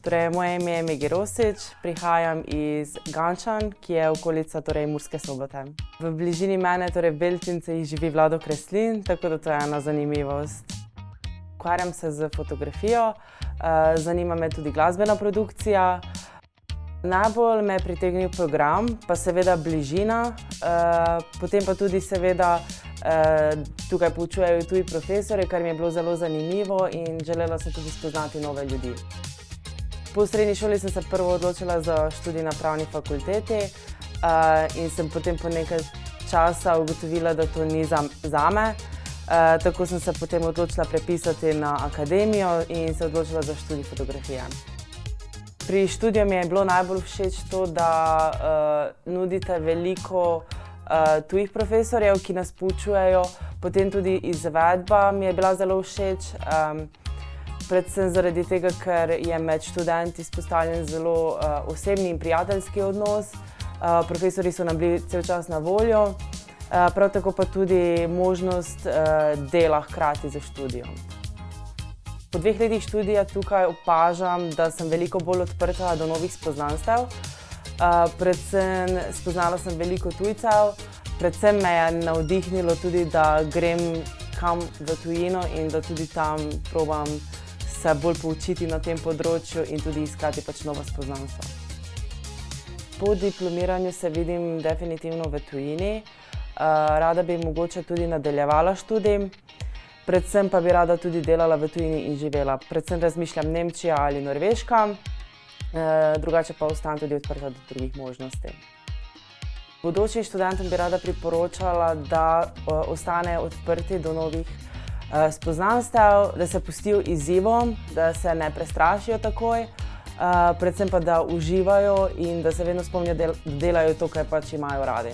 Torej, moje ime je Megi Rosič, prihajam iz Gančan, ki je okolica Murske Sobote. V bližini mene, torej v Beltincih, živi Vlado Kreslin, tako da to je ena zanimivost. Ukvarjam se s fotografijo, zanima me tudi glasbena produkcija. Najbolj me je pritegnil program, pa seveda bližina, potem pa tudi seveda tukaj poučujejo tuji profesorji, kar mi je bilo zelo zanimivo in želela sem tudi spoznati nove ljudi. Po srednji šoli sem se prvo odločila za študij na pravni fakulteti in sem potem po nekaj časa ugotovila, da to ni zame. Tako sem se potem odločila prepisati na akademijo in se odločila za študij fotografije. Pri študiju mi je bilo najbolj všeč to, da nudite veliko tujih profesorjev, ki nas poučujejo, potem tudi izvedba mi je bila zelo všeč. Predvsem zaradi tega, ker je med študenti vzpostavljen zelo osebni in prijateljski odnos. Profesorji so nam bili cel čas na voljo, prav tako pa tudi možnost dela hkrati s študijem. Po 2 letih študija tukaj opažam, da sem veliko bolj odprta do novih spoznanstev. Predvsem spoznala sem veliko tujcev, predvsem me je navdihnilo tudi, da grem kam v tujino in da tudi tam probam se bolj poučiti na tem področju in tudi iskati nova spoznanstva. Po diplomiranju se vidim definitivno v tujini. Rada bi mogoče tudi nadaljevala študij, predvsem pa bi rada tudi delala v tujini in živela. Predvsem razmišljam Nemčija ali Norveška, drugače pa ostajam tudi odprta do drugih možnosti. Bodočim študentom bi rada priporočala, da ostanejo odprti do novih spoznanstev, da se pustijo izzivom, da se ne prestrašijo takoj, predvsem pa da uživajo in da se vedno spomnijo, da delajo to, kar imajo radi.